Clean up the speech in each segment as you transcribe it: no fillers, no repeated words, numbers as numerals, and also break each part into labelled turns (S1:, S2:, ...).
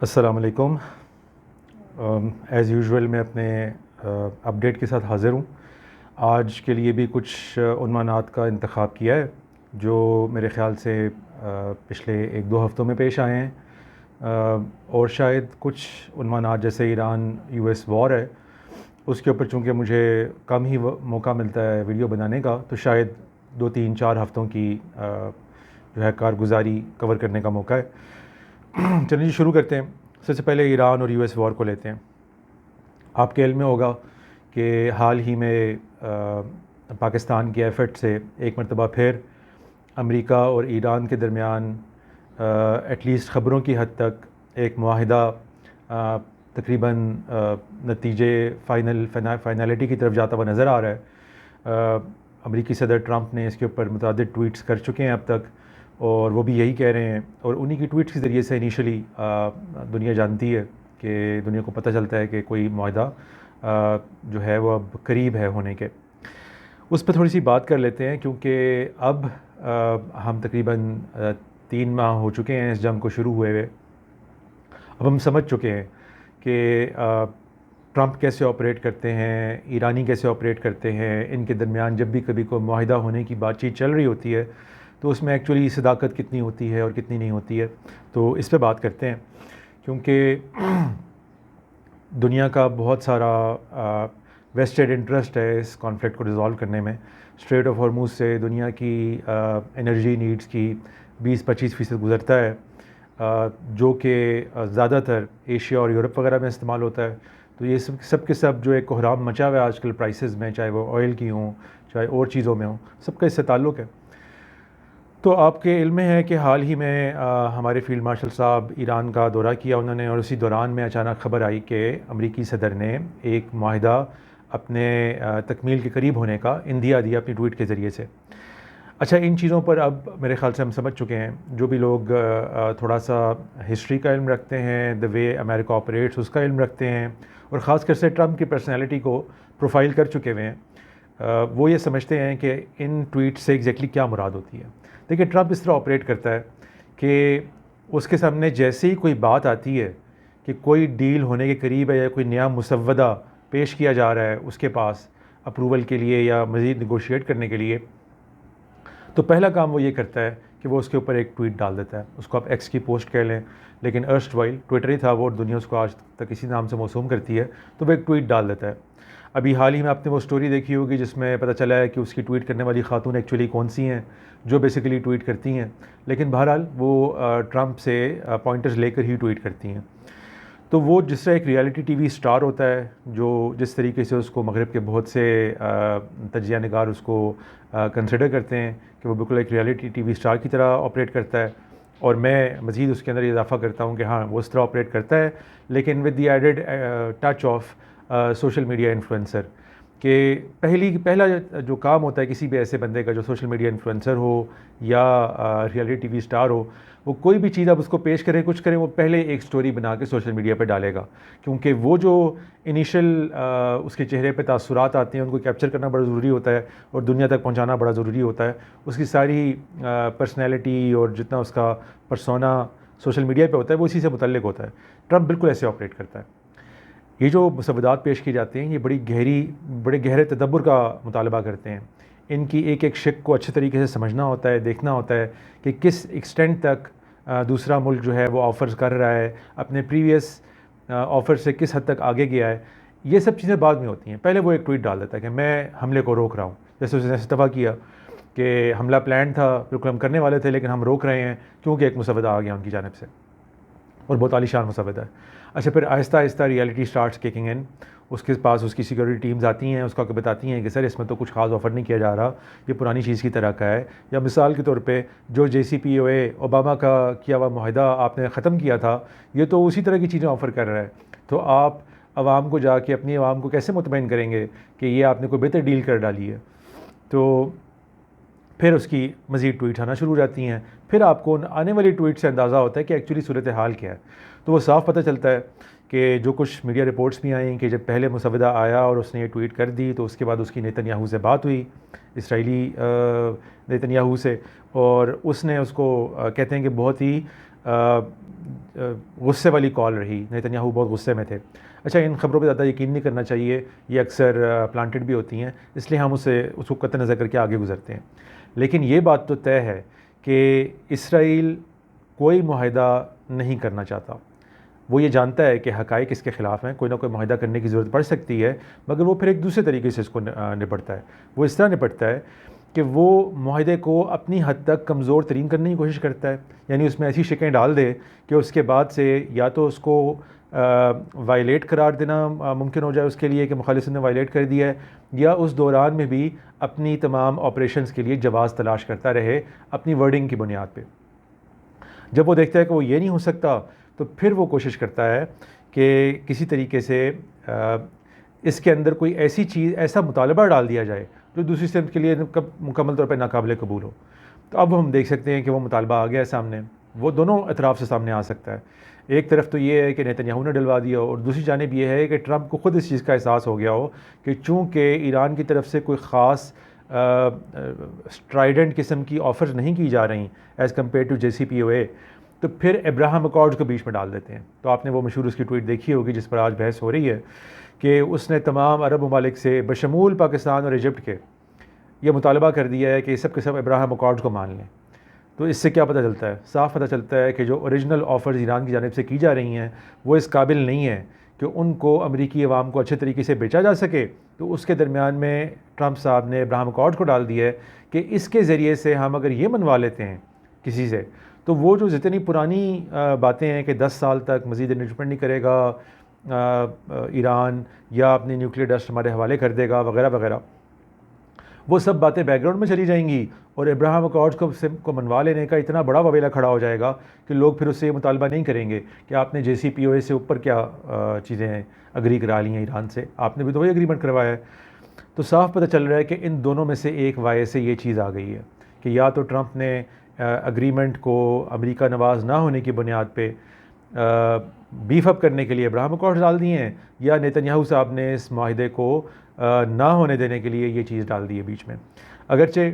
S1: السلام علیکم۔ As usual میں اپنے اپڈیٹ کے ساتھ حاضر ہوں۔ آج کے لیے بھی کچھ عنوانات کا انتخاب کیا ہے جو میرے خیال سے پچھلے ایک دو ہفتوں میں پیش آئے ہیں، اور شاید کچھ عنوانات جیسے ایران یو ایس وار ہے اس کے اوپر چونکہ مجھے کم ہی موقع ملتا ہے ویڈیو بنانے کا، تو شاید 2 3 4 ہفتوں کی جو ہے کارگزاری کور کرنے کا موقع ہے۔ چلیے شروع کرتے ہیں۔ سب سے پہلے ایران اور یو ایس وار کو لیتے ہیں۔ آپ کے علم میں ہوگا کہ حال ہی میں پاکستان کے ایفرٹ سے ایک مرتبہ پھر امریکہ اور ایران کے درمیان ایٹ لیسٹ خبروں کی حد تک ایک معاہدہ تقریباً نتیجے فائنلٹی کی طرف جاتا ہوا نظر آ رہا ہے۔ امریکی صدر ٹرمپ نے اس کے اوپر متعدد ٹویٹس کر چکے ہیں اب تک، اور وہ بھی یہی کہہ رہے ہیں، اور انہی کی ٹویٹس کے ذریعے سے انیشلی دنیا جانتی ہے کہ دنیا کو پتہ چلتا ہے کہ کوئی معاہدہ جو ہے وہ اب قریب ہے ہونے کے۔ اس پہ تھوڑی سی بات کر لیتے ہیں، کیونکہ اب ہم تقریباً 3 ماہ ہو چکے ہیں اس جنگ کو شروع ہوئے ہوئے۔ اب ہم سمجھ چکے ہیں کہ ٹرمپ کیسے آپریٹ کرتے ہیں، ایرانی کیسے آپریٹ کرتے ہیں، ان کے درمیان جب بھی کبھی کوئی معاہدہ ہونے کی بات چیت چل رہی ہوتی ہے تو اس میں ایکچولی صداقت کتنی ہوتی ہے اور کتنی نہیں ہوتی ہے۔ تو اس پہ بات کرتے ہیں، کیونکہ دنیا کا بہت سارا ویسٹڈ انٹرسٹ ہے اس کانفلکٹ کو ریزالو کرنے میں۔ اسٹریٹ آف ہارموز سے دنیا کی انرجی نیڈز کی 20-25% گزرتا ہے، جو کہ زیادہ تر ایشیا اور یورپ وغیرہ میں استعمال ہوتا ہے۔ تو یہ سب کے سب جو ایک کوہرام مچا ہوا ہے آج کل پرائسز میں، چاہے وہ آئل کی ہوں چاہے اور چیزوں میں ہوں، سب کا اس سے تعلق ہے۔ تو آپ کے علم میں ہے کہ حال ہی میں ہمارے فیلڈ مارشل صاحب ایران کا دورہ کیا انہوں نے، اور اسی دوران میں اچانک خبر آئی کہ امریکی صدر نے ایک معاہدہ اپنے تکمیل کے قریب ہونے کا اندیا دیا اپنی ٹویٹ کے ذریعے سے۔ اچھا، ان چیزوں پر اب میرے خیال سے ہم سمجھ چکے ہیں، جو بھی لوگ تھوڑا سا ہسٹری کا علم رکھتے ہیں، دی وے امریکہ آپریٹس اس کا علم رکھتے ہیں، اور خاص کر سے ٹرمپ کی پرسنالٹی کو پروفائل کر چکے ہوئے ہیں، وہ یہ سمجھتے ہیں کہ ان ٹویٹ سے ایگزیکٹلی کیا مراد ہوتی ہے۔ دیکھیے، ٹرمپ اس طرح آپریٹ کرتا ہے کہ اس کے سامنے جیسے ہی کوئی بات آتی ہے کہ کوئی ڈیل ہونے کے قریب ہے یا کوئی نیا مسودہ پیش کیا جا رہا ہے اس کے پاس اپروول کے لیے یا مزید نیگوشیٹ کرنے کے لیے، تو پہلا کام وہ یہ کرتا ہے کہ وہ اس کے اوپر ایک ٹویٹ ڈال دیتا ہے۔ اس کو آپ ایکس کی پوسٹ کہہ لیں، لیکن ارسٹ وائل ٹویٹر ہی تھا وہ، اور دنیا اس کو آج تک اسی نام سے موسوم کرتی ہے، تو وہ ایک ٹویٹ ڈال دیتا ہے۔ ابھی حال ہی میں آپ نے وہ سٹوری دیکھی ہوگی جس میں پتہ چلا ہے کہ اس کی ٹویٹ کرنے والی خاتون ایکچولی کون سی ہیں، جو بیسیکلی ٹویٹ کرتی ہیں، لیکن بہرحال وہ ٹرمپ سے پوائنٹرز لے کر ہی ٹویٹ کرتی ہیں۔ تو وہ جس طرح ایک ریالٹی ٹی وی سٹار ہوتا ہے، جو جس طریقے سے اس کو مغرب کے بہت سے تجزیہ نگار اس کو کنسیڈر کرتے ہیں کہ وہ بالکل ایک ریالٹی ٹی وی سٹار کی طرح آپریٹ کرتا ہے، اور میں مزید اس کے اندر اضافہ کرتا ہوں کہ ہاں وہ اس طرح آپریٹ کرتا ہے، لیکن with the added touch of social media influencer, کہ پہلا جو کام ہوتا ہے کسی بھی ایسے بندے کا جو سوشل میڈیا انفلوئنسر ہو یا ریالٹی ٹی وی سٹار ہو، وہ کوئی بھی چیز آپ اس کو پیش کریں کچھ کریں، وہ پہلے ایک سٹوری بنا کے سوشل میڈیا پہ ڈالے گا، کیونکہ وہ جو انیشل اس کے چہرے پہ تاثرات آتے ہیں ان کو کیپچر کرنا بڑا ضروری ہوتا ہے اور دنیا تک پہنچانا بڑا ضروری ہوتا ہے۔ اس کی ساری پرسنالٹی اور جتنا اس کا پرسونا سوشل میڈیا پہ ہوتا ہے وہ اسی سے متعلق ہوتا ہے۔ ٹرمپ بالکل ایسے آپریٹ کرتا ہے۔ یہ جو مسودات پیش کی جاتے ہیں یہ بڑے گہرے تدبر کا مطالبہ کرتے ہیں۔ ان کی ایک ایک شق کو اچھے طریقے سے سمجھنا ہوتا ہے، دیکھنا ہوتا ہے کہ کس ایکسٹینٹ تک دوسرا ملک جو ہے وہ آفرز کر رہا ہے، اپنے پریویس آفر سے کس حد تک آگے گیا ہے۔ یہ سب چیزیں بعد میں ہوتی ہیں، پہلے وہ ایک ٹویٹ ڈال دیتا ہے کہ میں حملے کو روک رہا ہوں، جیسے اس نے استعفیٰ کیا کہ حملہ پلان تھا، بالکل ہم کرنے والے تھے لیکن ہم روک رہے ہیں کیونکہ ایک مسودہ آ گیا ان کی جانب سے، اور بہت عالی شان مسودہ ہے۔ اچھا، پھر آہستہ آہستہ ریالٹی سٹارٹس کیکنگ ان، اس کے پاس اس کی سیکورٹی ٹیمز آتی ہیں، اس کو بتاتی ہیں کہ سر اس میں تو کچھ خاص آفر نہیں کیا جا رہا، یہ پرانی چیز کی طرح کا ہے، یا مثال کے طور پہ جو جے سی پی او اے اوباما کا کیا ہوا معاہدہ آپ نے ختم کیا تھا، یہ تو اسی طرح کی چیزیں آفر کر رہا ہے، تو آپ عوام کو جا کے اپنی عوام کو کیسے مطمئن کریں گے کہ یہ آپ نے کوئی بہتر ڈیل کر ڈالی ہے۔ تو پھر اس کی مزید ٹویٹس آنا شروع ہو جاتی ہیں، پھر آپ کو آنے والی ٹویٹ سے اندازہ ہوتا ہے کہ ایکچولی صورتحال کیا ہے۔ تو وہ صاف پتہ چلتا ہے کہ جو کچھ میڈیا رپورٹس بھی آئیں کہ جب پہلے مسودہ آیا اور اس نے یہ ٹویٹ کر دی تو اس کے بعد اس کی نیتن یاہو سے بات ہوئی، اسرائیلی نیتن یاہو سے، اور اس نے اس کو کہتے ہیں کہ بہت ہی غصے والی کال رہی، نیتنیاہو بہت غصے میں تھے۔ اچھا، ان خبروں پہ زیادہ یقین نہیں کرنا چاہیے، یہ اکثر پلانٹڈ بھی ہوتی ہیں، اس لیے ہم اس کو قطع نظر کر کے آگے گزرتے ہیں۔ لیکن یہ بات تو طے ہے کہ اسرائیل کوئی معاہدہ نہیں کرنا چاہتا۔ وہ یہ جانتا ہے کہ حقائق اس کے خلاف ہیں، کوئی نہ کوئی معاہدہ کرنے کی ضرورت پڑ سکتی ہے، مگر وہ پھر ایک دوسرے طریقے سے اس کو نپٹتا ہے۔ وہ اس طرح نپٹتا ہے کہ وہ معاہدے کو اپنی حد تک کمزور ترین کرنے کی کوشش کرتا ہے، یعنی اس میں ایسی شکیں ڈال دے کہ اس کے بعد سے یا تو اس کو وائلیٹ قرار دینا ممکن ہو جائے اس کے لیے کہ مخالف نے وائلیٹ کر دیا ہے، یا اس دوران میں بھی اپنی تمام آپریشنز کے لیے جواز تلاش کرتا رہے اپنی ورڈنگ کی بنیاد پہ۔ جب وہ دیکھتا ہے کہ وہ یہ نہیں ہو سکتا تو پھر وہ کوشش کرتا ہے کہ کسی طریقے سے اس کے اندر کوئی ایسی چیز، ایسا مطالبہ ڈال دیا جائے جو دوسری سمت کے لیے مکمل طور پہ ناقابل قبول ہو۔ تو اب ہم دیکھ سکتے ہیں کہ وہ مطالبہ آ گیا ہے سامنے، وہ دونوں اطراف سے سامنے آ سکتا ہے۔ ایک طرف تو یہ ہے کہ نیتنیاہو نے ڈلوا دیا ہو، اور دوسری جانب یہ ہے کہ ٹرمپ کو خود اس چیز کا احساس ہو گیا ہو کہ چونکہ ایران کی طرف سے کوئی خاص اسٹرائیڈنٹ قسم کی آفرز نہیں کی جا رہی ایز کمپیئر ٹو JCPOA، تو پھر ابراہم اکارڈز کو بیچ میں ڈال دیتے ہیں۔ تو آپ نے وہ مشہور اس کی ٹویٹ دیکھی ہوگی جس پر آج بحث ہو رہی ہے کہ اس نے تمام عرب ممالک سے بشمول پاکستان اور ایجپٹ کے یہ مطالبہ کر دیا ہے کہ یہ سب کے سب ابراہم اکارڈز کو مان لیں۔ تو اس سے کیا پتہ چلتا ہے؟ صاف پتہ چلتا ہے کہ جو اوریجنل آفرز ایران کی جانب سے کی جا رہی ہیں وہ اس قابل نہیں ہیں کہ ان کو امریکی عوام کو اچھے طریقے سے بیچا جا سکے۔ تو اس کے درمیان میں ٹرمپ صاحب نے ابراہم اکارڈز کو ڈال دیا ہے کہ اس کے ذریعے سے ہم اگر یہ منوا لیتے ہیں کسی سے، تو وہ جو جتنی پرانی باتیں ہیں کہ 10 سال تک مزید انرچمنٹ نہیں کرے گا ایران، یا اپنی نیوکلیئر ٹیسٹ ہمارے حوالے کر دے گا وغیرہ وغیرہ، وہ سب باتیں بیک گراؤنڈ میں چلی جائیں گی، اور ابراہم اکارڈز کو منوا لینے کا اتنا بڑا واویلا کھڑا ہو جائے گا کہ لوگ پھر اس سے یہ مطالبہ نہیں کریں گے کہ آپ نے JCPOA سے اوپر کیا چیزیں اگری کرا لی ہیں ایران سے، آپ نے بھی تو وہی اگریمنٹ کروایا ہے۔ تو صاف پتہ چل رہا ہے کہ ان دونوں میں سے ایک وائے سے یہ چیز آ گئی ہے کہ یا تو ٹرمپ نے اگریمنٹ کو امریکہ نواز نہ ہونے کی بنیاد پہ بیف اپ کرنے کے لیے ابراہم اکارڈز ڈال دیے ہیں، یا نیتنیاہو صاحب نے اس معاہدے کو نہ ہونے دینے کے لیے یہ چیز ڈال دی ہے بیچ میں۔ اگرچہ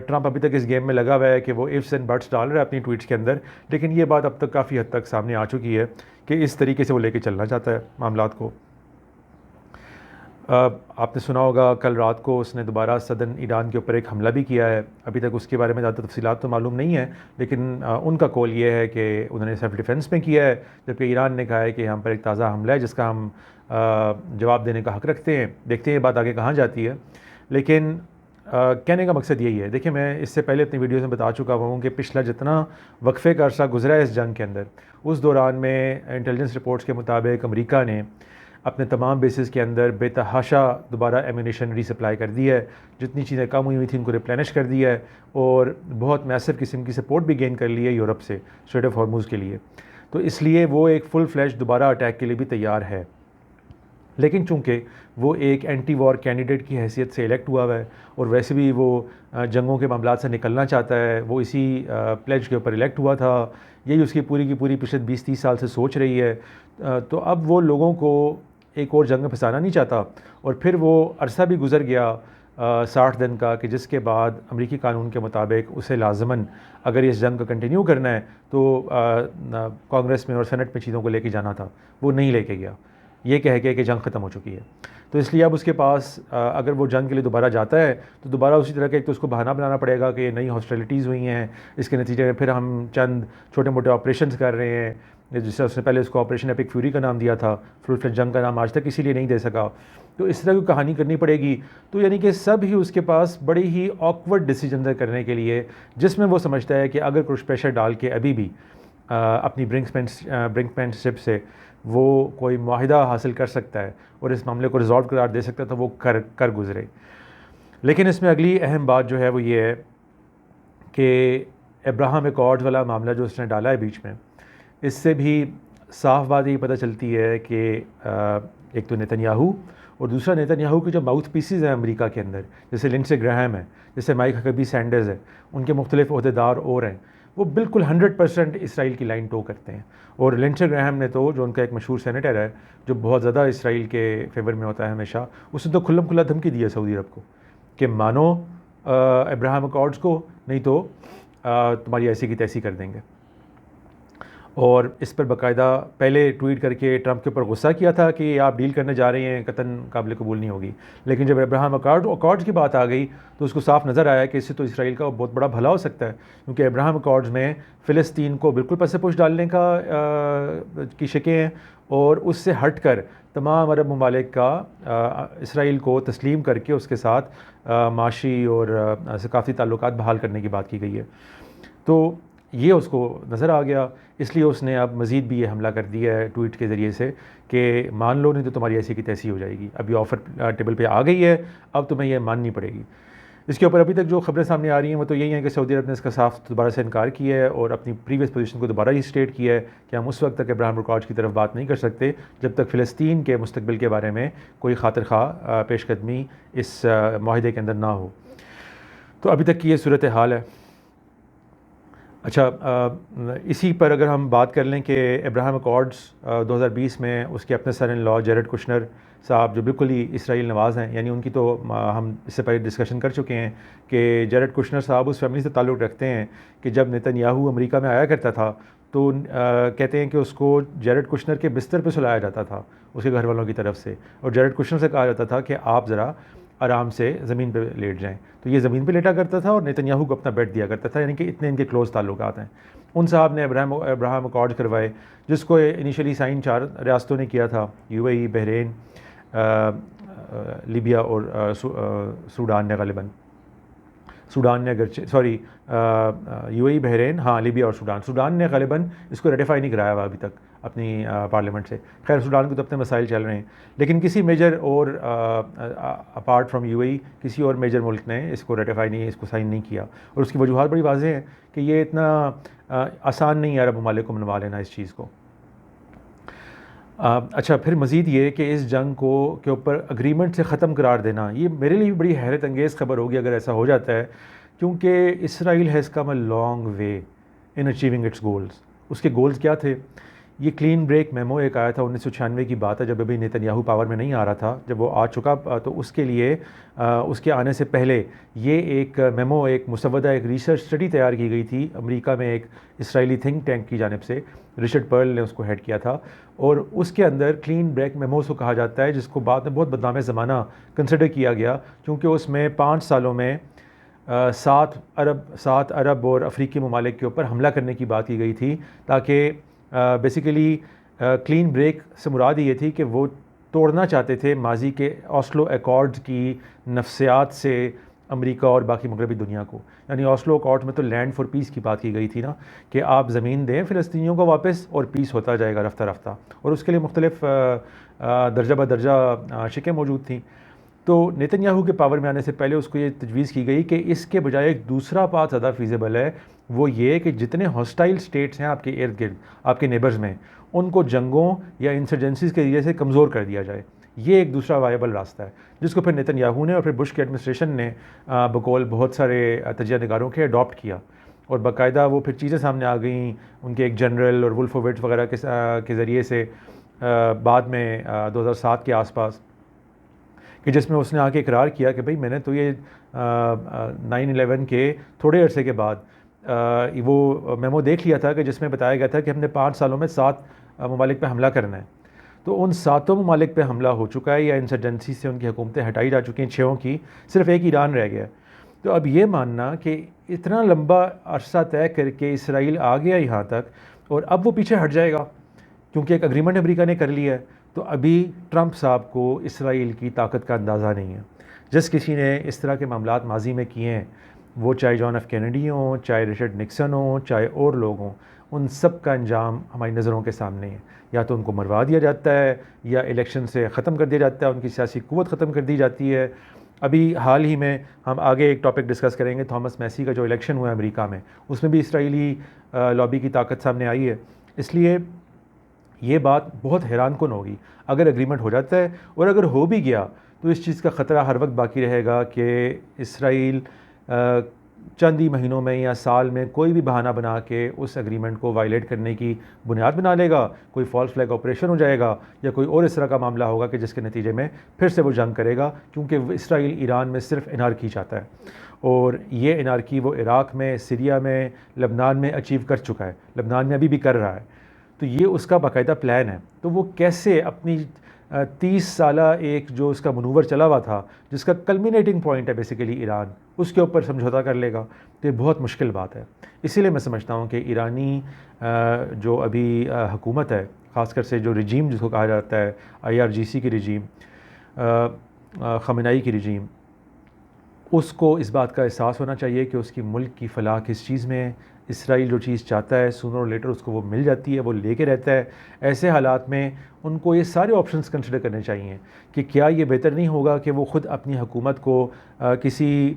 S1: ٹرمپ ابھی تک اس گیم میں لگا ہوا ہے کہ وہ ifs and buts ڈال رہا ہے اپنی ٹویٹس کے اندر، لیکن یہ بات اب تک کافی حد تک سامنے آ چکی ہے کہ اس طریقے سے وہ لے کے چلنا چاہتا ہے معاملات کو۔ آپ نے سنا ہوگا کل رات کو اس نے دوبارہ صدن ایران کے اوپر ایک حملہ بھی کیا ہے۔ ابھی تک اس کے بارے میں زیادہ تفصیلات تو معلوم نہیں ہیں، لیکن ان کا قول یہ ہے کہ انہوں نے سیلف ڈیفنس میں کیا ہے، جبکہ ایران نے کہا ہے کہ ہم پر ایک تازہ حملہ ہے جس کا ہم جواب دینے کا حق رکھتے ہیں۔ دیکھتے ہیں یہ بات آگے کہاں جاتی ہے، لیکن کہنے کا مقصد یہی ہے۔ دیکھیں، میں اس سے پہلے اپنی ویڈیوز میں بتا چکا ہوں کہ پچھلا جتنا وقفے کا عرصہ گزرا ہے اس جنگ کے اندر، اس دوران میں انٹیلیجنس رپورٹس کے مطابق امریکہ نے اپنے تمام بیسز کے اندر بے تحاشا دوبارہ ایمونیشن ری سپلائی کر دی ہے، جتنی چیزیں کم ہوئی ہوئی تھیں ان کو ریپلینش کر دیا ہے، اور بہت میسر قسم کی سپورٹ بھی گین کر لی ہے یورپ سے اسٹریٹ آف ہارموز کے لیے۔ تو اس لیے وہ ایک فل فلیش دوبارہ اٹیک کے لیے بھی تیار ہے، لیکن چونکہ وہ ایک اینٹی وار کینڈیڈیٹ کی حیثیت سے الیکٹ ہوا ہے، اور ویسے بھی وہ جنگوں کے معاملات سے نکلنا چاہتا ہے، وہ اسی پلیج کے اوپر الیکٹ ہوا تھا، یہی اس کی پوری پچھلے 20-30 سال سے سوچ رہی ہے۔ تو اب وہ لوگوں کو ایک اور جنگ میں پھنسانا نہیں چاہتا، اور پھر وہ عرصہ بھی گزر گیا 60 دن کا کہ جس کے بعد امریکی قانون کے مطابق اسے لازماً اگر اس جنگ کا کنٹینیو کرنا ہے تو کانگریس میں اور سینٹ میں چیزوں کو لے کے جانا تھا، وہ نہیں لے کے گیا، یہ کہہ کے کہ جنگ ختم ہو چکی ہے۔ تو اس لیے اب اس کے پاس اگر وہ جنگ کے لیے دوبارہ جاتا ہے تو دوبارہ اسی طرح کا ایک تو اس کو بہانہ بنانا پڑے گا کہ یہ نئی ہاسٹیلٹیز ہوئی ہیں، اس کے نتیجے میں پھر ہم چند چھوٹے موٹے آپریشنز کر رہے ہیں، جس سے اس نے پہلے اس کو آپریشن ایپک فیوری کا نام دیا تھا، فل فلیج جنگ کا نام آج تک اسی لیے نہیں دے سکا، تو اس طرح کی کہانی کرنی پڑے گی۔ تو یعنی کہ سب ہی اس کے پاس بڑی ہی آکورڈ ڈیسیجن کرنے کے لیے، جس میں وہ سمجھتا ہے کہ اگر کچھ پریشر ڈال کے ابھی بھی اپنی برنکمینشپ سے وہ کوئی معاہدہ حاصل کر سکتا ہے اور اس معاملے کو ریزالو قرار دے سکتا ہے تو وہ کر گزرے۔ لیکن اس میں اگلی اہم بات جو ہے وہ یہ ہے کہ ابراہم اکارڈز والا معاملہ جو اس نے ڈالا ہے بیچ میں، اس سے بھی صاف بات یہ پتہ چلتی ہے کہ ایک تو نیتنیاہو اور دوسرا نیتنیاہو کے جو ماؤتھ پیسز ہیں امریکہ کے اندر، جیسے لنڈسے گراہم ہے، جیسے مائک ہکبی سینڈرز ہے، ان کے مختلف عہدیدار اور ہیں، وہ بالکل 100% اسرائیل کی لائن ٹو کرتے ہیں۔ اور لنڈسے گراہم نے تو، جو ان کا ایک مشہور سینیٹر ہے جو بہت زیادہ اسرائیل کے فیور میں ہوتا ہے ہمیشہ، اس نے تو کھلم کھلا دھمکی دی ہے سعودی عرب کو کہ مانو ابراہم اکارڈز کو، نہیں تو تمہاری ایسی کی تیسی کر دیں گے۔ اور اس پر باقاعدہ پہلے ٹویٹ کر کے ٹرمپ کے اوپر غصہ کیا تھا کہ آپ ڈیل کرنے جا رہے ہیں قطعاً قابل قبول نہیں ہوگی. لیکن جب ابراہیم اکارڈز کی بات آ گئی تو اس کو صاف نظر آیا کہ اس سے تو اسرائیل کا بہت بڑا بھلا ہو سکتا ہے, کیونکہ ابراہیم اکارڈز میں فلسطین کو بالکل پس پش ڈالنے کی شکیں ہیں, اور اس سے ہٹ کر تمام عرب ممالک کا اسرائیل کو تسلیم کر کے اس کے ساتھ معاشی اور ثقافتی تعلقات بحال کرنے کی بات کی گئی ہے. تو یہ اس کو نظر آ گیا, اس لیے اس نے اب مزید بھی یہ حملہ کر دیا ہے ٹویٹ کے ذریعے سے کہ مان لو نہیں تو تمہاری ایسی کی تیسی ہو جائے گی. اب یہ آفر ٹیبل پہ آ گئی ہے, اب تمہیں یہ ماننی پڑے گی. اس کے اوپر ابھی تک جو خبریں سامنے آ رہی ہیں وہ تو یہی ہیں کہ سعودی عرب نے اس کا صاف دوبارہ سے انکار کیا ہے اور اپنی پریویس پوزیشن کو دوبارہ اسٹیٹ کیا ہے کہ ہم اس وقت تک ابراہیم اکارڈز کی طرف بات نہیں کر سکتے جب تک فلسطین کے مستقبل کے بارے میں کوئی خاطر خواہ پیش قدمی اس معاہدے کے اندر نہ ہو. تو ابھی تک کی یہ صورتحال ہے. اچھا, اسی پر اگر ہم بات کر لیں کہ ابراہیم اکارڈز 2020 میں اس کے اپنے سر ان لا جیرڈ کشنر صاحب جو بالکل ہی اسرائیل نواز ہیں, یعنی ان کی تو ہم اس سے پہلے ڈسکشن کر چکے ہیں کہ جیرڈ کشنر صاحب اس فیملی سے تعلق رکھتے ہیں کہ جب نیتن یاہو امریکہ میں آیا کرتا تھا تو کہتے ہیں کہ اس کو جیرڈ کشنر کے بستر پہ سلایا جاتا تھا اس کے گھر والوں کی طرف سے, اور جیرڈ کشنر سے کہا جاتا تھا کہ آپ ذرا آرام سے زمین پہ لیٹ جائیں. تو یہ زمین پہ لیٹا کرتا تھا اور نیتن یاہو کو اپنا بیڈ دیا کرتا تھا, یعنی کہ اتنے ان کے کلوز تعلقات ہیں. ان صاحب نے ابراہیم اکارڈ کروائے جس کو انیشلی سائن 4 ریاستوں نے کیا تھا, you a E, Bahrain, Libya اور سوڈان نے غالباً. سوڈان نے یو اے ای, بحرین, ہاں لیبیا اور سوڈان نے غالباً اس کو ریٹیفائی نہیں کرایا ہوا ابھی تک اپنی پارلیمنٹ سے. خیر سوڈان کو تو اپنے مسائل چل رہے ہیں, لیکن کسی میجر اور اپارٹ فرام یو اے ای کسی اور میجر ملک نے اس کو ریٹیفائی نہیں, اس کو سائن نہیں کیا. اور اس کی وجوہات بڑی واضح ہیں کہ یہ اتنا آسان نہیں ہے عرب ممالک کو منوا لینا اس چیز کو. اچھا, پھر مزید یہ کہ اس جنگ کے اوپر اگریمنٹ سے ختم قرار دینا, یہ میرے لیے بھی بڑی حیرت انگیز خبر ہوگی اگر ایسا ہو جاتا ہے, کیونکہ Israel has come a long way in achieving its goals. اس کے گولز کیا تھے؟ یہ کلین بریک میمو ایک آیا تھا 1996 کی بات ہے, جب ابھی نیتن یاہو پاور میں نہیں آ رہا تھا. جب وہ آ چکا تو اس کے لیے اس کے آنے سے پہلے یہ ایک میمو, ایک مسودہ, ایک ریسرچ اسٹڈی تیار کی گئی تھی امریکہ میں ایک اسرائیلی تھنک ٹینک کی جانب سے. رچرڈ پرل نے اس کو ہیڈ کیا تھا, اور اس کے اندر کلین بریک میمو کو کہا جاتا ہے, جس کو بعد میں بہت بدنام زمانہ کنسیڈر کیا گیا, کیونکہ اس میں 5 سالوں میں 7 عرب اور افریقی ممالک کے اوپر حملہ کرنے کی بات کی گئی تھی, تاکہ بیسیکلی کلین بریک سے مراد یہ تھی کہ وہ توڑنا چاہتے تھے ماضی کے اوسلو ایکارڈز کی نفسیات سے امریکہ اور باقی مغربی دنیا کو. یعنی اوسلو ایکارڈ میں تو لینڈ فار پیس کی بات کی گئی تھی نا, کہ آپ زمین دیں فلسطینیوں کو واپس اور پیس ہوتا جائے گا رفتہ رفتہ, اور اس کے لیے مختلف درجہ بدرجہ شکیں موجود تھیں. تو نیتن یاہو کے پاور میں آنے سے پہلے اس کو یہ تجویز کی گئی کہ اس کے بجائے ایک دوسرا پاتھ زیادہ فیزیبل ہے, وہ یہ کہ جتنے ہاسٹائل سٹیٹس ہیں آپ کے ارد گرد, آپ کے نیبرز میں, ان کو جنگوں یا انسرجنسیز کے ذریعے سے کمزور کر دیا جائے. یہ ایک دوسرا وائبل راستہ ہے جس کو پھر نیتن یاہو نے اور پھر بش کے ایڈمنسٹریشن نے بقول بہت سارے تجزیہ نگاروں کے اڈاپٹ کیا, اور باقاعدہ وہ پھر چیزیں سامنے آ گئیں ان کے ایک جنرل اور وولفووٹز وغیرہ کے ذریعے سے بعد میں 2007 کے آس پاس, کہ جس میں اس نے آ کے اقرار کیا کہ بھئی میں نے تو یہ 9/11 کے تھوڑے عرصے کے بعد وہ میمو دیکھ لیا تھا کہ جس میں بتایا گیا تھا کہ ہم نے 5 سالوں میں 7 ممالک پہ حملہ کرنا ہے. تو ان 7 ممالک پہ حملہ ہو چکا ہے, یا انسرجنسی سے ان کی حکومتیں ہٹائی جا چکی ہیں 6 کی, صرف ایک ایران رہ گیا. تو اب یہ ماننا کہ اتنا لمبا عرصہ طے کر کے اسرائیل آ گیا یہاں تک, اور اب وہ پیچھے ہٹ جائے گا کیونکہ ایک اگریمنٹ امریکہ نے کر لیا ہے, تو ابھی ٹرمپ صاحب کو اسرائیل کی طاقت کا اندازہ نہیں ہے. جس کسی نے اس طرح کے معاملات ماضی میں کیے ہیں, وہ چاہے جان ایف کینیڈی ہوں, چاہے رچرڈ نکسن ہوں, چاہے اور لوگ ہوں, ان سب کا انجام ہماری نظروں کے سامنے ہے. یا تو ان کو مروا دیا جاتا ہے, یا الیکشن سے ختم کر دیا جاتا ہے, ان کی سیاسی قوت ختم کر دی جاتی ہے. ابھی حال ہی میں ہم آگے ایک ٹاپک ڈسکس کریں گے, تھامس میسی کا جو الیکشن ہوا ہے امریکہ میں, اس میں بھی اسرائیلی لابی کی طاقت سامنے آئی ہے. اس لیے یہ بات بہت حیران کن ہوگی اگر اگریمنٹ ہو جاتا ہے, اور اگر ہو بھی گیا تو اس چیز کا خطرہ ہر وقت باقی رہے گا کہ اسرائیل چند ہی مہینوں میں یا سال میں کوئی بھی بہانہ بنا کے اس اگریمنٹ کو وائلیٹ کرنے کی بنیاد بنا لے گا, کوئی فالس فلیگ آپریشن ہو جائے گا, یا کوئی اور اس طرح کا معاملہ ہوگا کہ جس کے نتیجے میں پھر سے وہ جنگ کرے گا, کیونکہ اسرائیل ایران میں صرف انارکی چاہتا ہے, اور یہ انارکی وہ عراق میں, سیریا میں, لبنان میں اچیو کر چکا ہے, لبنان میں ابھی بھی کر رہا ہے. تو یہ اس کا باقاعدہ پلان ہے. تو وہ کیسے اپنی 30 سالہ ایک جو اس کا منور چلا ہوا تھا جس کا کلمینیٹنگ پوائنٹ ہے بیسیکلی ایران، اس کے اوپر سمجھوتا کر لے گا، تو یہ بہت مشکل بات ہے. اسی لیے میں سمجھتا ہوں کہ ایرانی جو ابھی حکومت ہے، خاص کر سے جو رجیم جس کو کہا جاتا ہے IRGC کی رجیم، خامنائی کی رجیم، اس کو اس بات کا احساس ہونا چاہیے کہ اس کی ملک کی فلاح کس چیز میں ہے. اسرائیل جو چیز چاہتا ہے سونر اور لیٹر اس کو وہ مل جاتی ہے، وہ لے کے رہتا ہے. ایسے حالات میں ان کو یہ سارے آپشنس کنسیڈر کرنے چاہیے کہ کیا یہ بہتر نہیں ہوگا کہ وہ خود اپنی حکومت کو کسی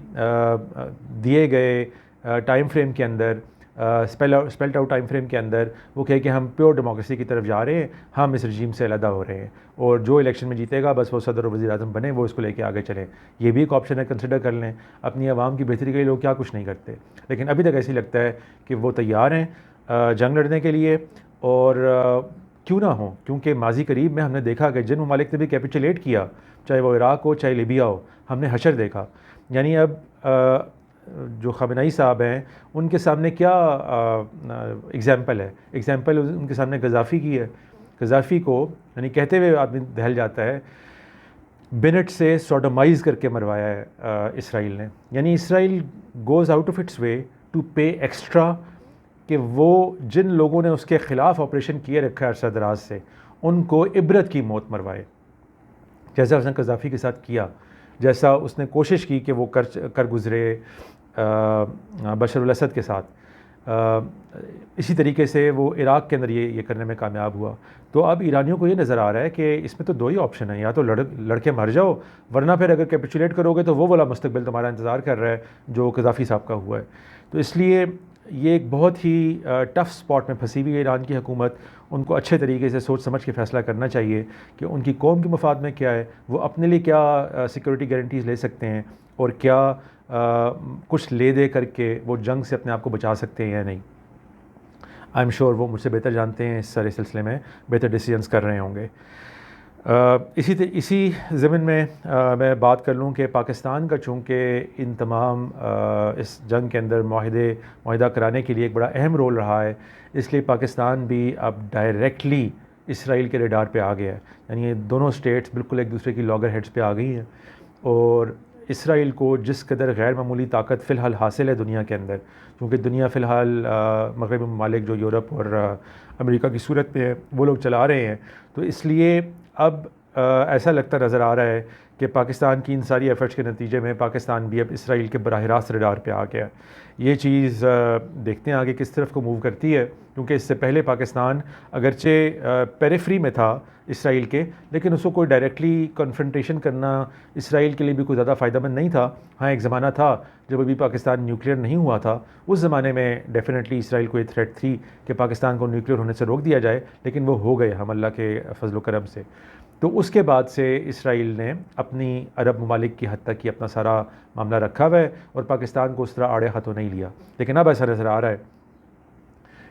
S1: دیے گئے ٹائم فریم کے اندر، اسپیلڈ آؤٹ ٹائم فریم کے اندر وہ کہے کہ ہم پیور ڈیموکریسی کی طرف جا رہے ہیں، ہم اس رجیم سے علیحدہ ہو رہے ہیں، اور جو الیکشن میں جیتے گا بس وہ صدر و وزیر اعظم بنے، وہ اس کو لے کے آگے چلیں. یہ بھی ایک آپشن ہے، کنسیڈر کر لیں. اپنی عوام کی بہتری کے لیے لوگ کیا کچھ نہیں کرتے، لیکن ابھی تک ایسے لگتا ہے کہ وہ تیار ہیں جنگ لڑنے کے لیے. اور کیوں نہ ہوں، کیونکہ ماضی قریب میں ہم نے دیکھا کہ جن ممالک نے بھی کیپیچولیٹ کیا، چاہے وہ عراق ہو چاہے لیبیا ہو، ہم نے حشر دیکھا. یعنی اب جو خامنائی صاحب ہیں ان کے سامنے کیا ایگزامپل ہے؟ ایگزامپل ان کے سامنے قذافی کی ہے. قذافی کو یعنی کہتے ہوئے آدمی دہل جاتا ہے، بینٹ سے سوڈومائز کر کے مروایا ہے اسرائیل نے. یعنی Israel goes out of its way to pay extra کہ وہ جن لوگوں نے اس کے خلاف آپریشن کیے رکھا ہے عرصہ دراز سے، ان کو عبرت کی موت مروائے، جیسا اس نے قذافی کے ساتھ کیا، جیسا اس نے کوشش کی کہ وہ کر گزرے بشار الاسد کے ساتھ. اسی طریقے سے وہ عراق کے اندر یہ کرنے میں کامیاب ہوا. تو اب ایرانیوں کو یہ نظر آ رہا ہے کہ اس میں تو دو ہی آپشن ہیں، یا تو لڑ کے مر جاؤ، ورنہ پھر اگر کیپیچولیٹ کرو گے تو وہ والا مستقبل تمہارا انتظار کر رہا ہے جو قذافی صاحب کا ہوا ہے. تو اس لیے یہ ایک بہت ہی ٹف سپاٹ میں پھنسی ہوئی ہے ایران کی حکومت. ان کو اچھے طریقے سے سوچ سمجھ کے فیصلہ کرنا چاہیے کہ ان کی قوم کے مفاد میں کیا ہے، وہ اپنے لیے کیا سیکورٹی گارنٹیز لے سکتے ہیں، اور کیا کچھ لے دے کر کے وہ جنگ سے اپنے آپ کو بچا سکتے ہیں یا نہیں. آئی ایم شیور وہ مجھ سے بہتر جانتے ہیں، اس سارے سلسلے میں بہتر ڈیسیجنس کر رہے ہوں گے. اسی ضمن میں میں بات کر لوں کہ پاکستان کا چونکہ ان تمام اس جنگ کے اندر معاہدہ کرانے کے لیے ایک بڑا اہم رول رہا ہے، اس لیے پاکستان بھی اب ڈائریکٹلی اسرائیل کے ریڈار پہ آ گیا ہے. یعنی یہ دونوں سٹیٹس بالکل ایک دوسرے کی لاگر ہیڈز پہ آ گئی ہیں، اور اسرائیل کو جس قدر غیر معمولی طاقت فی الحال حاصل ہے دنیا کے اندر، کیونکہ دنیا فی الحال مغربی ممالک جو یورپ اور امریکہ کی صورت میں وہ لوگ چلا رہے ہیں، تو اس لیے اب ایسا لگتا نظر آ رہا ہے کہ پاکستان کی ان ساری ایفرٹس کے نتیجے میں پاکستان بھی اب اسرائیل کے براہ راست ریڈار پہ آ گیا. یہ چیز دیکھتے ہیں آگے کس طرف کو موو کرتی ہے، کیونکہ اس سے پہلے پاکستان اگرچہ پیریفری میں تھا اسرائیل کے، لیکن اس کو کوئی ڈائریکٹلی کنفرنٹیشن کرنا اسرائیل کے لیے بھی کوئی زیادہ فائدہ مند نہیں تھا. ہاں ایک زمانہ تھا جب ابھی پاکستان نیوکلیئر نہیں ہوا تھا، اس زمانے میں ڈیفینیٹلی اسرائیل کو یہ تھریٹ تھی کہ پاکستان کو نیوکلیئر ہونے سے روک دیا جائے، لیکن وہ ہو گئے ہم اللہ کے فضل و کرم سے. تو اس کے بعد سے اسرائیل نے اپنی عرب ممالک کی حد تک ہی اپنا سارا معاملہ رکھا ہوا ہے، اور پاکستان کو اس طرح آڑے ہاتھوں نہیں لیا. لیکن اب ایسا نظر آ رہا ہے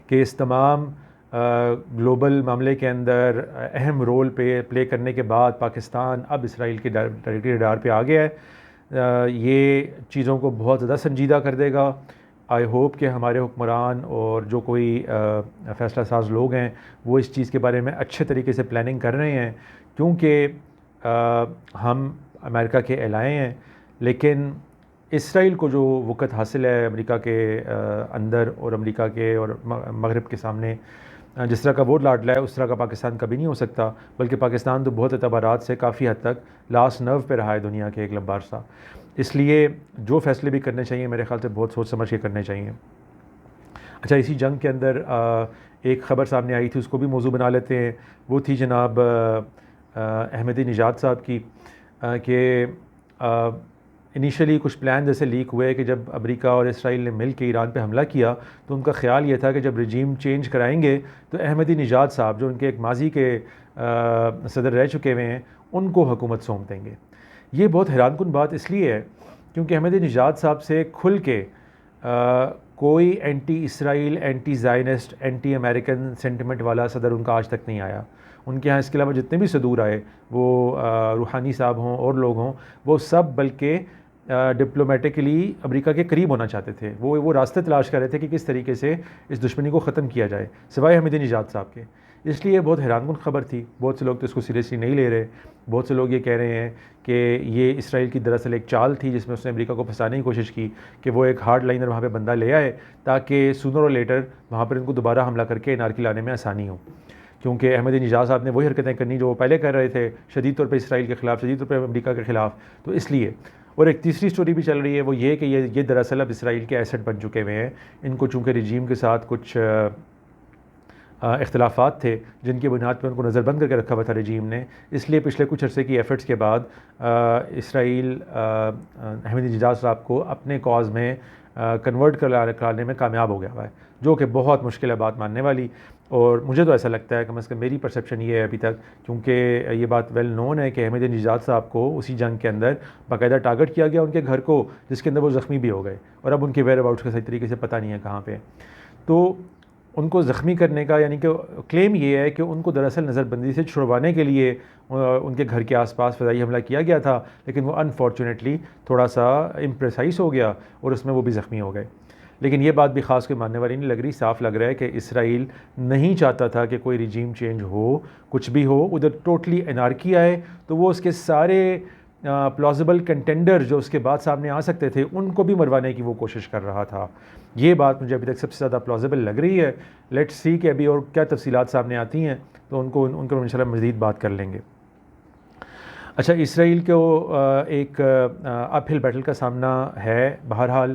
S1: کہ اس تمام گلوبل معاملے کے اندر اہم رول پلے کرنے کے بعد پاکستان اب اسرائیل کے ڈائریکٹلی ریڈار پہ آ گیا ہے. یہ چیزوں کو بہت زیادہ سنجیدہ کر دے گا. آئی ہوپ کہ ہمارے حکمران اور جو کوئی فیصلہ ساز لوگ ہیں وہ اس چیز کے بارے میں اچھے طریقے سے پلاننگ کر رہے ہیں، کیونکہ ہم امریکہ کے الائے ہیں، لیکن اسرائیل کو جو وقت حاصل ہے امریکہ کے اندر اور امریکہ کے اور مغرب کے سامنے، جس طرح کا وہ لاڈلا ہے اس طرح کا پاکستان کبھی نہیں ہو سکتا. بلکہ پاکستان تو بہت اعتبارات سے کافی حد تک لاسٹ نرو پہ رہا ہے دنیا کے ایک لمبا عرصہ. اس لیے جو فیصلے بھی کرنے چاہیے میرے خیال سے بہت سوچ سمجھ کے کرنے چاہیے. اچھا، اسی جنگ کے اندر ایک خبر سامنے آئی تھی، اس کو بھی موضوع بنا لیتے ہیں. وہ تھی جناب احمدی نژاد صاحب کی، کہ انیشلی کچھ پلان جیسے لیک ہوئے کہ جب امریکہ اور اسرائیل نے مل کے ایران پہ حملہ کیا تو ان کا خیال یہ تھا کہ جب رجیم چینج کرائیں گے تو احمدی نژاد صاحب جو ان کے ایک ماضی کے صدر رہ چکے ہوئے ہیں ان کو حکومت سونپ دیں گے. یہ بہت حیران کن بات اس لیے ہے کیونکہ احمدی نژاد صاحب سے کھل کے کوئی anti Israel, anti Zionist, anti American sentiment والا صدر ان کا آج تک نہیں آیا. ان کے ہاں اس کے علاوہ جتنے بھی صدور آئے، وہ روحانی صاحب ہوں اور لوگ ہوں، وہ سب بلکہ ڈپلومیٹکلی امریکہ کے قریب ہونا چاہتے تھے. وہ راستے تلاش کر رہے تھے کہ کس طریقے سے اس دشمنی کو ختم کیا جائے سوائے حمید نژاد صاحب کے. اس لیے بہت حیران کن خبر تھی. بہت سے لوگ تو اس کو سیریسلی نہیں لے رہے. بہت سے لوگ یہ کہہ رہے ہیں کہ یہ اسرائیل کی دراصل ایک چال تھی جس میں اس نے امریکہ کو پھنسانے کی کوشش کی کہ وہ ایک ہارڈ لائنر وہاں پہ بندہ لے آئے تاکہ سونر اور لیٹر وہاں پر ان کو دوبارہ حملہ کر کے انارکی لانے میں آسانی ہو. کیونکہ احمدی نژاد صاحب نے وہی حرکتیں کرنی جو وہ پہلے کر رہے تھے, شدید طور پہ اسرائیل کے خلاف, شدید طور پہ امریکہ کے خلاف. تو اس لیے. اور ایک تیسری سٹوری بھی چل رہی ہے, وہ یہ کہ یہ دراصل اب اسرائیل کے ایسٹ بن چکے ہوئے ہیں. ان کو چونکہ رجیم کے ساتھ کچھ اختلافات تھے جن کی بنیاد پہ ان کو نظر بند کر کے رکھا ہوا تھا رجیم نے, اس لیے پچھلے کچھ عرصے کی ایفرٹس کے بعد اسرائیل احمدی نژاد صاحب کو اپنے کاز میں کنورٹ کرانے میں کامیاب ہو گیا ہوا ہے, جو کہ بہت مشکل ہے بات ماننے والی. اور مجھے تو ایسا لگتا ہے, کم از کم میری پرسیپشن یہ ہے ابھی تک, کیونکہ یہ بات ویل نون ہے کہ احمدی نژاد صاحب کو اسی جنگ کے اندر باقاعدہ ٹارگٹ کیا گیا ان کے گھر کو, جس کے اندر وہ زخمی بھی ہو گئے, اور اب ان کے ویئر اباؤٹس کا صحیح طریقے سے پتہ نہیں ہے کہاں پہ. تو ان کو زخمی کرنے کا یعنی کہ کلیم یہ ہے کہ ان کو دراصل نظر بندی سے چھڑوانے کے لیے ان کے گھر کے آس پاس فضائی حملہ کیا گیا تھا, لیکن وہ انفارچونیٹلی تھوڑا سا امپریسائز ہو گیا اور اس میں وہ بھی زخمی ہو گئے. لیکن یہ بات بھی خاص کوئی ماننے والی نہیں لگ رہی. صاف لگ رہا ہے کہ اسرائیل نہیں چاہتا تھا کہ کوئی رجیم چینج ہو, کچھ بھی ہو, ادھر ٹوٹلی انارکی آئے, تو وہ اس کے سارے پلازیبل کنٹینڈر جو اس کے بعد سامنے آ سکتے تھے ان کو بھی مروانے کی وہ کوشش کر رہا تھا. یہ بات مجھے ابھی تک سب سے زیادہ پلازیبل لگ رہی ہے. لیٹس سی کہ ابھی اور کیا تفصیلات سامنے آتی ہیں, تو ان کو انشاءاللہ مزید بات کر لیں گے. اچھا, اسرائیل کو ایک اپ ہل بیٹل کا سامنا ہے بہرحال,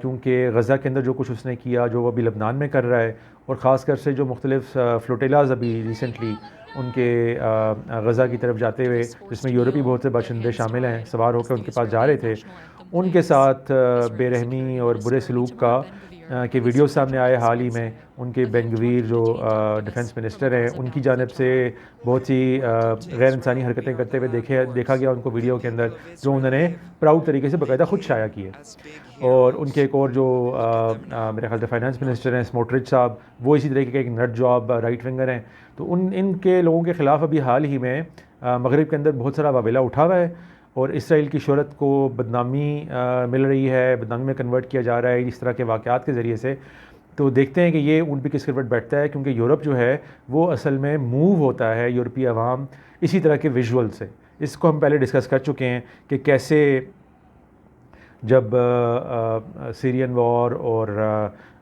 S1: کیونکہ غزہ کے اندر جو کچھ اس نے کیا, جو وہ ابھی لبنان میں کر رہا ہے, اور خاص کر سے جو مختلف فلوٹیلاز ابھی ریسنٹلی ان کے غزہ کی طرف جاتے ہوئے, جس میں یورپی بہت سے باشندے شامل ہیں, سوار ہو کے ان کے پاس جا رہے تھے, ان کے ساتھ بے رحمی اور برے سلوک کا کہ ویڈیو سامنے آئے حال ہی میں. ان کے بین گویر جو ڈیفنس منسٹر ہیں, ان کی جانب سے بہت سی غیر انسانی حرکتیں کرتے ہوئے دیکھا گیا ان کو ویڈیو کے اندر, جو انہوں نے پراؤڈ طریقے سے باقاعدہ خود شائع کیے. اور ان کے ایک اور جو میرے خیال سے فائنانس منسٹر ہیں اسموٹرچ صاحب, وہ اسی طریقے کے ایک نٹ جاب رائٹ ونگر ہیں. تو ان کے لوگوں کے خلاف ابھی حال ہی میں مغرب کے اندر بہت سارا واویلا اٹھا ہوا ہے, اور اسرائیل کی شہرت کو بدنامی مل رہی ہے, بدنامی میں کنورٹ کیا جا رہا ہے اس طرح کے واقعات کے ذریعے سے. تو دیکھتے ہیں کہ یہ اونٹ بھی کس کروٹ بیٹھتا ہے, کیونکہ یورپ جو ہے وہ اصل میں موو ہوتا ہے یورپی عوام اسی طرح کے ویژول سے. اس کو ہم پہلے ڈسکس کر چکے ہیں کہ کیسے جب سیرین وار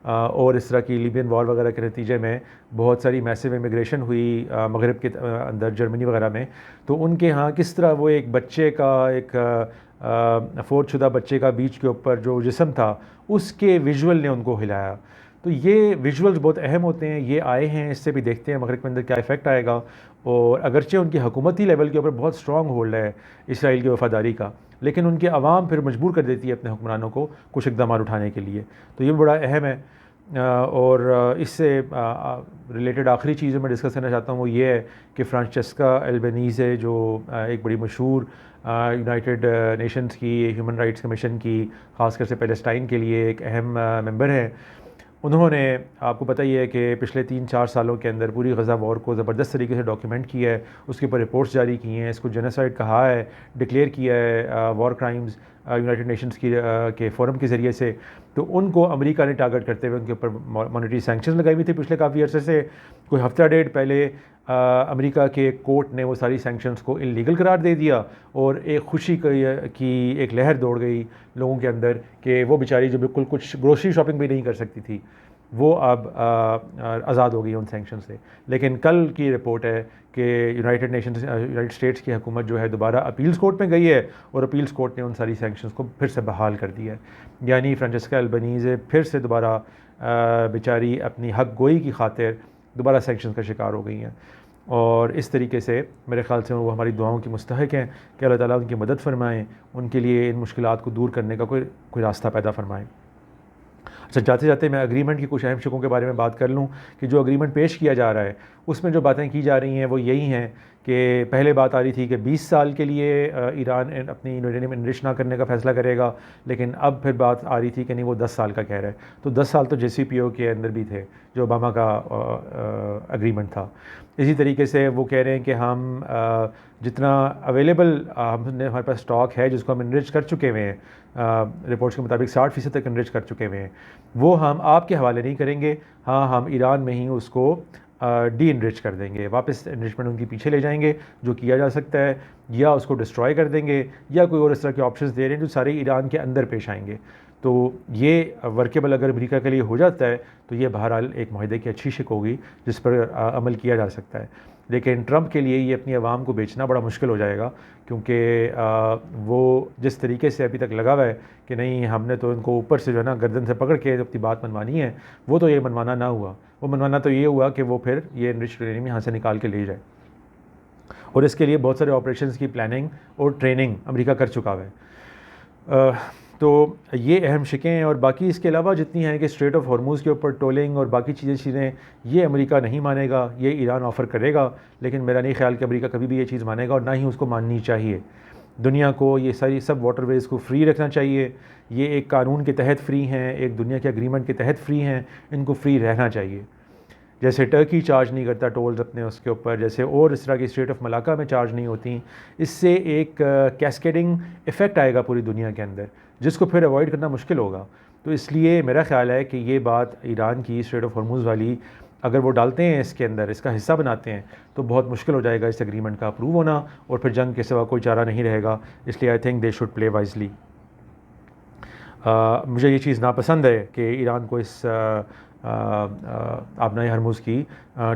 S1: اور اس طرح کی لیبین وار وغیرہ کے نتیجے میں بہت ساری میسو امیگریشن ہوئی مغرب کے اندر, جرمنی وغیرہ میں, تو ان کے ہاں کس طرح وہ ایک بچے کا, ایک فوت شدہ بچے کا بیچ کے اوپر جو جسم تھا, اس کے ویژول نے ان کو ہلایا. تو یہ ویژولز بہت اہم ہوتے ہیں. یہ آئے ہیں, اس سے بھی دیکھتے ہیں مغرب کے اندر کیا ایفیکٹ آئے گا. اور اگرچہ ان کی حکومتی لیول کے اوپر بہت اسٹرانگ ہولڈ ہے اسرائیل کی وفاداری کا, لیکن ان کے عوام پھر مجبور کر دیتی ہے اپنے حکمرانوں کو کچھ اقدامات اٹھانے کے لیے. تو یہ بڑا اہم ہے. اور اس سے ریلیٹڈ آخری چیز میں ڈسکس کرنا چاہتا ہوں وہ یہ ہے کہ فرانچسکا البنیزے, جو ایک بڑی مشہور یونائٹڈ نیشنز کی ہیومن رائٹس کمیشن کی خاص کر سے پیلسٹائن کے لیے ایک اہم ممبر ہیں, انہوں نے, آپ کو پتہ ہی ہے کہ پچھلے 3-4 سالوں کے اندر پوری غزہ وار کو زبردست طریقے سے ڈاکیومنٹ کیا ہے, اس کے اوپر رپورٹس جاری کی ہیں, اس کو جینوسائیڈ کہا ہے, ڈکلیئر کیا ہے وار کرائمز یونائٹڈ نیشنز کے فورم کے ذریعے سے. تو ان کو امریکہ نے ٹارگٹ کرتے ہوئے ان کے اوپر مانیٹری سینکشنز لگائی ہوئی تھی پچھلے کافی عرصے سے. کوئی ہفتہ ڈیڑھ پہلے امریکہ کے کورٹ نے وہ ساری سینکشنز کو انلیگل قرار دے دیا, اور ایک خوشی کی ایک لہر دوڑ گئی لوگوں کے اندر کہ وہ بیچاری جو بالکل کچھ گروسری شاپنگ بھی نہیں کر سکتی تھی, وہ اب آزاد ہو گئی ان سینکشن سے. لیکن کل کی رپورٹ ہے کہ یونائٹڈ اسٹیٹس کی حکومت جو ہے دوبارہ اپیلز کورٹ میں گئی ہے, اور اپیلز کورٹ نے ان ساری سینکشنز کو پھر سے بحال کر دیا ہے. یعنی فرانچسکا البنیزے پھر سے دوبارہ بیچاری اپنی حق گوئی کی خاطر دوبارہ سینکشنز کا شکار ہو گئی ہیں. اور اس طریقے سے میرے خیال سے وہ ہماری دعاؤں کی مستحق ہیں کہ اللہ تعالیٰ ان کی مدد فرمائیں, ان کے لیے ان مشکلات کو دور کرنے کا کوئی راستہ پیدا فرمائیں. اچھا, جاتے جاتے میں اگریمنٹ کی کچھ اہم شقوں کے بارے میں بات کر لوں کہ جو اگریمنٹ پیش کیا جا رہا ہے اس میں جو باتیں کی جا رہی ہیں وہ یہی ہیں کہ پہلے بات آ رہی تھی کہ 20 سال کے لیے ایران اپنی یورینیم انرچ نہ کرنے کا فیصلہ کرے گا، لیکن اب پھر بات آ رہی تھی کہ نہیں وہ 10 سال کا کہہ رہا ہے. تو 10 سال تو JCPOA کے اندر بھی تھے جو اوباما کا اگریمنٹ تھا. اسی طریقے سے وہ کہہ رہے ہیں کہ ہم جتنا اویلیبل ہمارے پاس اسٹاک ہے جس کو ہم انرچ کر چکے ہوئے ہیں، رپورٹس کے مطابق 60% تک انرچ کر چکے ہوئے ہیں، وہ ہم آپ کے حوالے نہیں کریں گے. ہاں ہم ایران میں ہی اس کو ڈی انرچ کر دیں گے، واپس انرچمنٹ ان کی پیچھے لے جائیں گے جو کیا جا سکتا ہے، یا اس کو ڈسٹروائے کر دیں گے، یا کوئی اور اس طرح کے آپشنز دے رہے ہیں جو سارے ایران کے اندر پیش آئیں گے. تو یہ ورکیبل اگر امریکہ کے لیے ہو جاتا ہے تو یہ بہرحال ایک معاہدے کی اچھی شک ہوگی جس پر عمل کیا جا سکتا ہے. لیکن ٹرمپ کے لیے یہ اپنی عوام کو بیچنا بڑا مشکل ہو جائے گا، کیونکہ وہ جس طریقے سے ابھی تک لگا ہوا ہے کہ نہیں ہم نے تو ان کو اوپر سے جو ہے نا گردن سے پکڑ کے اپنی بات منوانی ہے، وہ تو یہ منوانا نہ ہوا. وہ منوانا تو یہ ہوا کہ وہ پھر یہ انرچ یورینیم یہاں سے نکال کے لے جائے، اور اس کے لیے بہت سارے آپریشنز کی پلاننگ اور ٹریننگ امریکہ کر چکا ہوا ہے. تو یہ اہم شکیں ہیں، اور باقی اس کے علاوہ جتنی ہیں کہ اسٹریٹ آف ہارموز کے اوپر ٹولنگ اور باقی چیزیں یہ امریکہ نہیں مانے گا، یہ ایران آفر کرے گا، لیکن میرا نہیں خیال کہ امریکہ کبھی بھی یہ چیز مانے گا، اور نہ ہی اس کو ماننی چاہیے. دنیا کو یہ ساری سب واٹر ویز کو فری رکھنا چاہیے. یہ ایک قانون کے تحت فری ہیں، ایک دنیا کے اگریمنٹ کے تحت فری ہیں، ان کو فری رہنا چاہیے. جیسے ٹرکی چارج نہیں کرتا ٹولز اپنے اس کے اوپر، جیسے اور اس طرح کی اسٹریٹ آف ملاکا میں چارج نہیں ہوتی. اس سے ایک کیسکیڈنگ ایفیکٹ آئے گا پوری دنیا کے اندر، جس کو پھر اوائڈ کرنا مشکل ہوگا. تو اس لیے میرا خیال ہے کہ یہ بات ایران کی اسٹریٹ آف ہارموز والی اگر وہ ڈالتے ہیں اس کے اندر، اس کا حصہ بناتے ہیں، تو بہت مشکل ہو جائے گا اس ایگریمنٹ کا اپروو ہونا، اور پھر جنگ کے سوا کوئی چارہ نہیں رہے گا. اس لیے I think they should play wisely. مجھے یہ چیز ناپسند ہے کہ ایران کو اس آبنائے ہرمز کی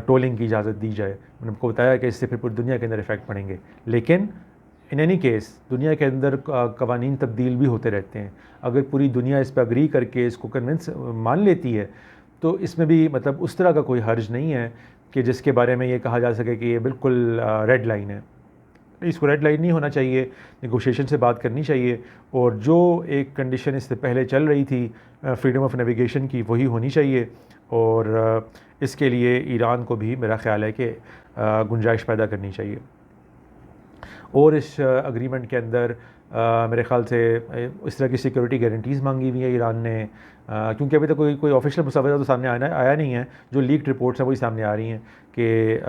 S1: ٹولنگ کی اجازت دی جائے. میں نے آپ کو بتایا کہ اس سے پھر پوری دنیا کے اندر افیکٹ پڑیں گے، لیکن ان اینی کیس دنیا کے اندر قوانین تبدیل بھی ہوتے رہتے ہیں. اگر پوری دنیا اس پہ اگری کر کے اس کو کنونس مان لیتی ہے تو اس میں بھی مطلب اس طرح کا کوئی حرج نہیں ہے کہ جس کے بارے میں یہ کہا جا سکے کہ یہ بالکل ریڈ لائن ہے. اس کو ریڈ لائن نہیں ہونا چاہیے، نیگوشیشن سے بات کرنی چاہیے، اور جو ایک کنڈیشن اس سے پہلے چل رہی تھی فریڈم آف نیویگیشن کی، وہی ہونی چاہیے. اور اس کے لیے ایران کو بھی میرا خیال ہے کہ گنجائش پیدا کرنی چاہیے. اور اس اگریمنٹ کے اندر میرے خیال سے اس طرح کی سیکورٹی گارنٹیز مانگی ہوئی ہیں ایران نے، کیونکہ ابھی تک کوئی آفیشیل مسودہ تو سامنے آیا نہیں ہے. جو لیکڈ رپورٹس ہیں وہی سامنے آ رہی ہیں کہ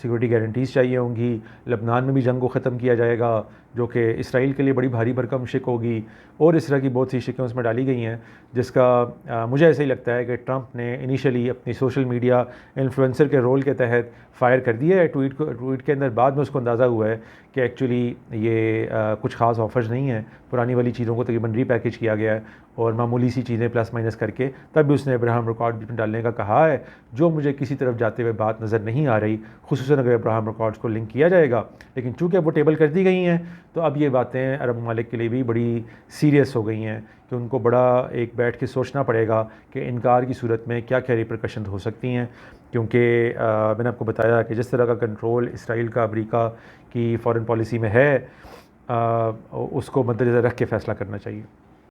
S1: سیکورٹی گارنٹیز چاہیے ہوں گی. لبنان میں بھی جنگ کو ختم کیا جائے گا، جو کہ اسرائیل کے لیے بڑی بھاری بھرکم شک ہوگی، اور اس طرح کی بہت سی شکیں اس میں ڈالی گئی ہیں، جس کا مجھے ایسا ہی لگتا ہے کہ ٹرمپ نے انیشلی اپنی سوشل میڈیا انفلوئنسر کے رول کے تحت فائر کر دیا ہے ٹویٹ کے اندر. بعد میں اس کو اندازہ ہوا ہے کہ ایکچولی یہ کچھ خاص آفرز نہیں ہیں، پرانی والی چیزوں کو تقریباً ری پیکیج کیا گیا ہے اور معمولی سی چیزیں پلس مائنس کر کے تب بھی اس نے ابراہم اکارڈز ڈالنے کا کہا ہے، جو مجھے کسی طرف جاتے ہوئے بات نظر نہیں آ رہی، خصوصاً اگر ابراہم اکارڈز کو لنک کیا جائے گا. لیکن چونکہ اب وہ ٹیبل کر دی گئی ہیں تو اب یہ باتیں عرب ممالک کے لیے بھی بڑی سیریس ہو گئی ہیں کہ ان کو بڑا ایک بیٹھ کے سوچنا پڑے گا کہ انکار کی صورت میں کیا کیا ریپرکشنز ہو سکتی ہیں. کیونکہ میں نے آپ کو بتایا کہ جس طرح کا کنٹرول اسرائیل کا امریکہ کی فارن پالیسی میں ہے، اس کو مد نظر رکھ کے فیصلہ کرنا چاہیے.